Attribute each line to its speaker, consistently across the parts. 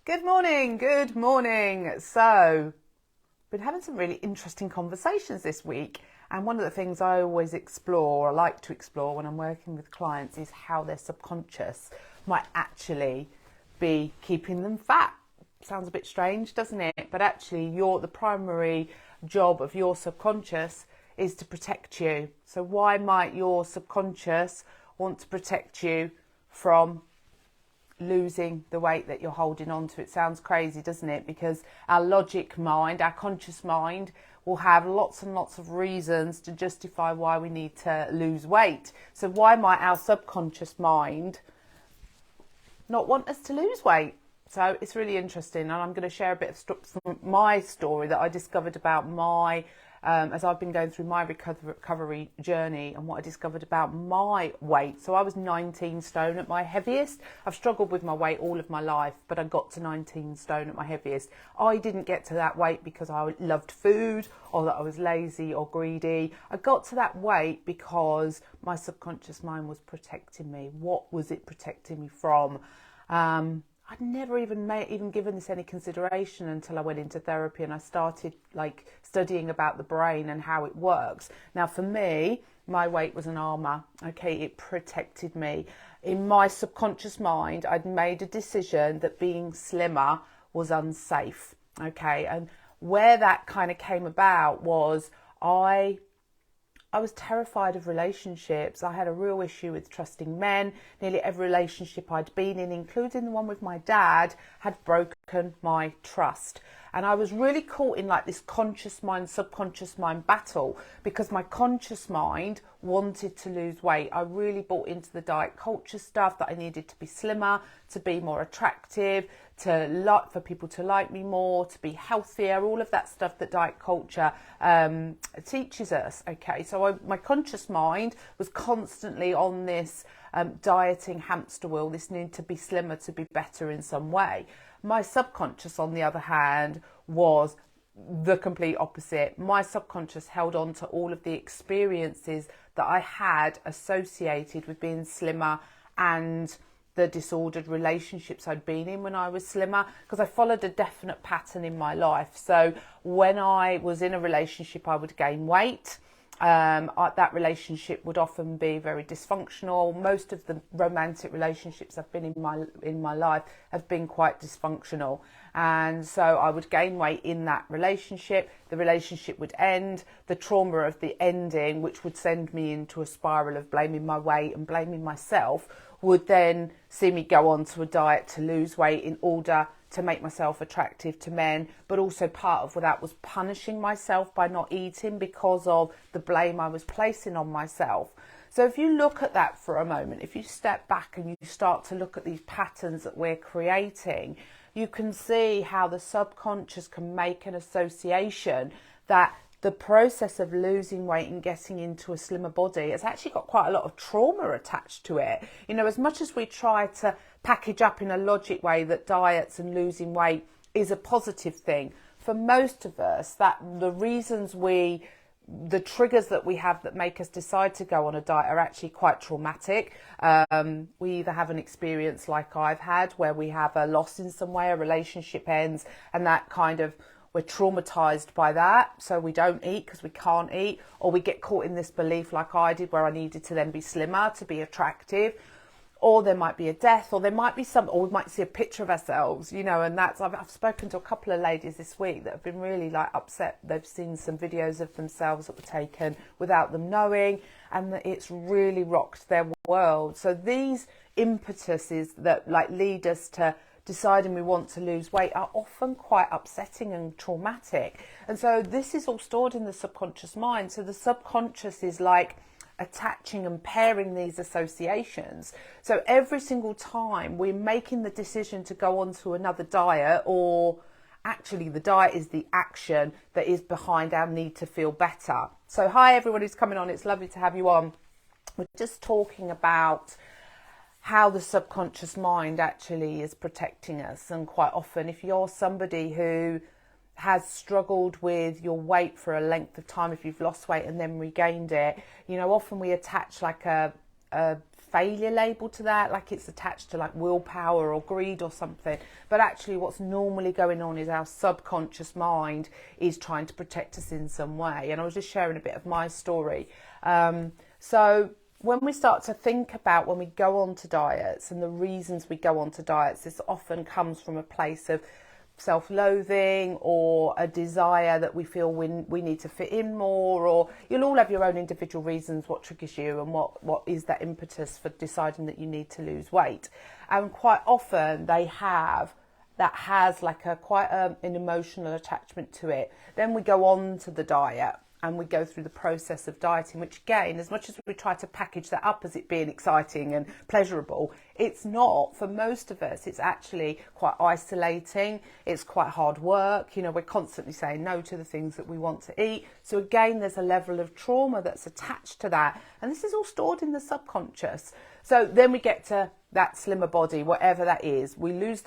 Speaker 1: Good morning, good morning. So, been having some really interesting conversations this week, and one of the things I always explore, I like to explore when I'm working with clients, is how their subconscious might actually be keeping them fat. Sounds a bit strange, doesn't it? But actually, the primary job of your subconscious is to protect you. So why might your subconscious want to protect you from losing the weight that you're holding on to? It sounds crazy, doesn't it? Because our logic mind, our conscious mind, will have lots and lots of reasons to justify why we need to lose weight. So why might our subconscious mind not want us to lose weight? So it's really interesting, and I'm going to share a bit of my story that I discovered about as I've been going through my recovery journey, and what I discovered about my weight. So I was 19 stone at my heaviest. I've struggled with my weight all of my life, but I got to 19 stone at my heaviest. I didn't get to that weight because I loved food or that I was lazy or greedy. I got to that weight because my subconscious mind was protecting me. What was it protecting me from? I'd never even given this any consideration until I went into therapy and I started studying about the brain and how it works. Now, for me, my weight was an armor. Okay, it protected me. In my subconscious mind, I'd made a decision that being slimmer was unsafe. Okay, and where that kind of came about was I was terrified of relationships. I had a real issue with trusting men. Nearly every relationship I'd been in, including the one with my dad, had broken my trust. And I was really caught in this conscious mind, subconscious mind battle, because my conscious mind wanted to lose weight. I really bought into the diet culture stuff, that I needed to be slimmer, to be more attractive, for people to like me more, to be healthier, all of that stuff that diet culture teaches us. Okay, so my conscious mind was constantly on this dieting hamster wheel, this need to be slimmer, to be better in some way. My subconscious, on the other hand, was the complete opposite. My subconscious held on to all of the experiences that I had associated with being slimmer and the disordered relationships I'd been in when I was slimmer, because I followed a definite pattern in my life. So when I was in a relationship, I would gain weight. That relationship would often be very dysfunctional. Most of the romantic relationships I've been in my life have been quite dysfunctional, and so I would gain weight in that relationship. The relationship would end. The trauma of the ending, which would send me into a spiral of blaming my weight and blaming myself, would then see me go on to a diet to lose weight in order to make myself attractive to men. But also part of that was punishing myself by not eating because of the blame I was placing on myself. So if you look at that for a moment, if you step back and you start to look at these patterns that we're creating, you can see how the subconscious can make an association that the process of losing weight and getting into a slimmer body has actually got quite a lot of trauma attached to it. You know, as much as we try to package up in a logic way that diets and losing weight is a positive thing, for most of us, that the triggers that we have that make us decide to go on a diet are actually quite traumatic. We either have an experience like I've had, where we have a loss in some way, a relationship ends, and that kind of, we're traumatized by that, so we don't eat because we can't eat, or we get caught in this belief like I did, where I needed to then be slimmer to be attractive, or there might be a death, or there might be or we might see a picture of ourselves, and I've spoken to a couple of ladies this week that have been really upset. They've seen some videos of themselves that were taken without them knowing, and that it's really rocked their world. So these impetuses that lead us to deciding we want to lose weight are often quite upsetting and traumatic. And so this is all stored in the subconscious mind. So the subconscious is attaching and pairing these associations. So every single time we're making the decision to go on to another diet, or actually the diet is the action that is behind our need to feel better. So hi everyone who's coming on, it's lovely to have you on. We're just talking about how the subconscious mind actually is protecting us. And quite often, if you're somebody who has struggled with your weight for a length of time, if you've lost weight and then regained it, often we attach a failure label to that, like it's attached to like willpower or greed or something. But actually what's normally going on is our subconscious mind is trying to protect us in some way. And I was just sharing a bit of my story. So when we start to think about when we go on to diets and the reasons we go on to diets, this often comes from a place of self-loathing or a desire that we feel we need to fit in more, or you'll all have your own individual reasons what triggers you and what is that impetus for deciding that you need to lose weight. And quite often that has like an emotional attachment to it. Then we go on to the diet and we go through the process of dieting, which again, as much as we try to package that up as it being exciting and pleasurable, it's not. For most of us, it's actually quite isolating. It's quite hard work. You know, we're constantly saying no to the things that we want to eat. So again, there's a level of trauma that's attached to that. And this is all stored in the subconscious. So then we get to that slimmer body, whatever that is. We lose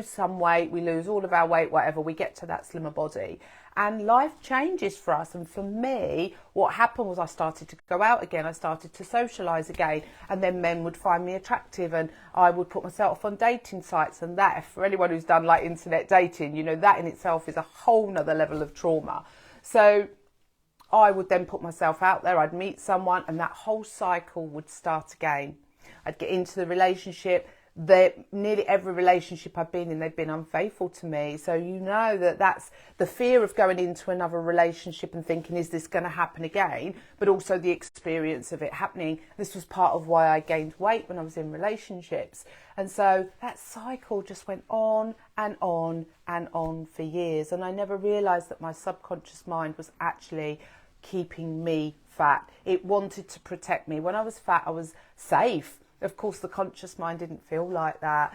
Speaker 1: some weight, we lose all of our weight, whatever, we get to that slimmer body. And life changes for us. And for me, what happened was I started to go out again. I started to socialise again. And then men would find me attractive and I would put myself on dating sites. And that, for anyone who's done like internet dating, you know, that in itself is a whole nother level of trauma. So I would then put myself out there. I'd meet someone and that whole cycle would start again. I'd get into the relationship. Nearly every relationship I've been in, they've been unfaithful to me. So you know that's the fear of going into another relationship and thinking, is this going to happen again? But also the experience of it happening. This was part of why I gained weight when I was in relationships. And so that cycle just went on and on and on for years. And I never realised that my subconscious mind was actually keeping me fat. It wanted to protect me. When I was fat, I was safe. Of course, the conscious mind didn't feel like that.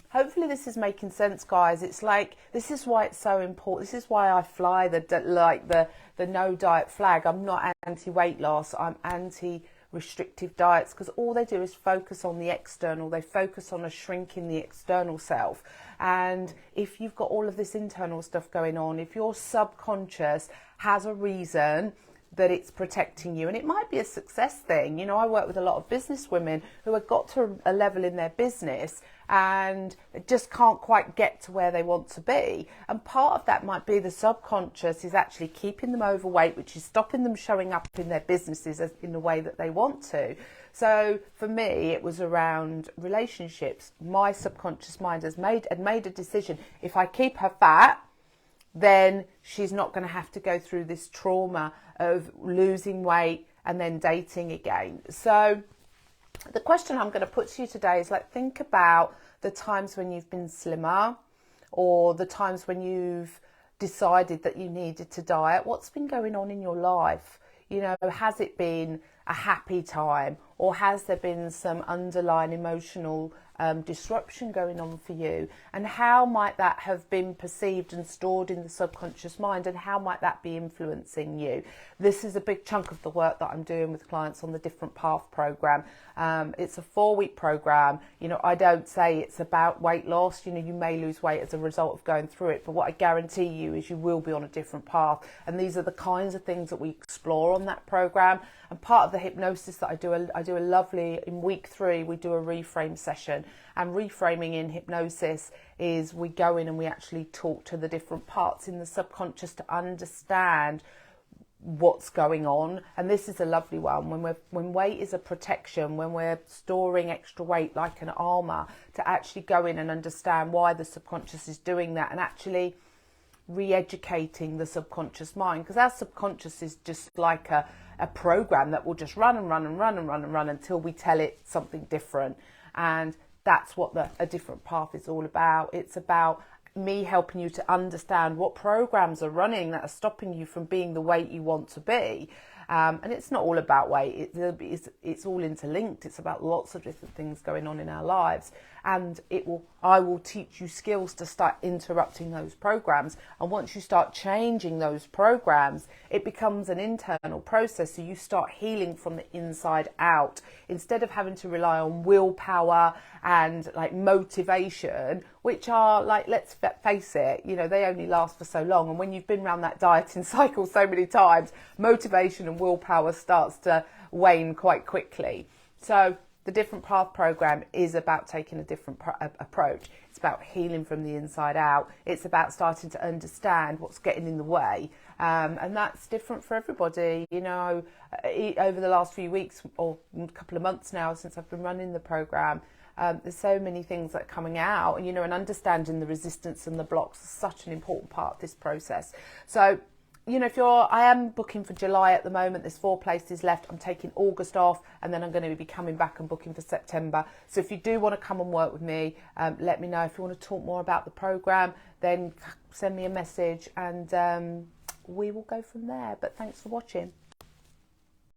Speaker 1: Hopefully this is making sense, guys. It's like, this is why it's so important. This is why I fly the no diet flag. I'm not anti-weight loss. I'm anti-restrictive diets, because all they do is focus on the external. They focus on a shrink in the external self. And if you've got all of this internal stuff going on, if your subconscious has a reason that it's protecting you, and it might be a success thing. You know, I work with a lot of business women who have got to a level in their business and just can't quite get to where they want to be. And part of that might be the subconscious is actually keeping them overweight, which is stopping them showing up in their businesses in the way that they want to. So for me, it was around relationships. My subconscious mind had made a decision. If I keep her fat, then she's not going to have to go through this trauma of losing weight and then dating again. So the question I'm going to put to you today is, like, think about the times when you've been slimmer or the times when you've decided that you needed to diet. What's been going on in your life? You know, has it been a happy time, or has there been some underlying emotional disruption going on for you? And how might that have been perceived and stored in the subconscious mind, and how might that be influencing you? This is a big chunk of the work that I'm doing with clients on the Different Path program. It's a 4-week program. You know, I don't say it's about weight loss. You know, you may lose weight as a result of going through it, but what I guarantee you is you will be on a different path. And these are the kinds of things that we explore on that program. And part of the hypnosis that I do a lovely, in week 3, we do a reframe session. And reframing in hypnosis is we go in and we actually talk to the different parts in the subconscious to understand what's going on. And this is a lovely one when weight is a protection, when we're storing extra weight like an armor, to actually go in and understand why the subconscious is doing that, and actually re-educating the subconscious mind, because our subconscious is just like a program that will just run and run and run and run and run until we tell it something different. And that's what a Different Path is all about. It's about me helping you to understand what programs are running that are stopping you from being the weight you want to be. And it's not all about weight. It's all interlinked. It's about lots of different things going on in our lives. And I will teach you skills to start interrupting those programs. And once you start changing those programs, it becomes an internal process. So you start healing from the inside out. Instead of having to rely on willpower and like motivation, which are, like, let's face it, you know, they only last for so long. And when you've been around that dieting cycle so many times, motivation and willpower starts to wane quite quickly. So The Different Path program is about taking a different approach. It's about healing from the inside out. It's about starting to understand what's getting in the way. And that's different for everybody. You know, over the last few weeks or a couple of months now since I've been running the program, there's so many things that are coming out, and, you know, and understanding the resistance and the blocks is such an important part of this process. So, you know, I am booking for July at the moment. There's 4 places left. I'm taking August off, and then I'm going to be coming back and booking for September. So if you do want to come and work with me, let me know. If you want to talk more about the program, then send me a message, and we will go from there. But thanks for watching.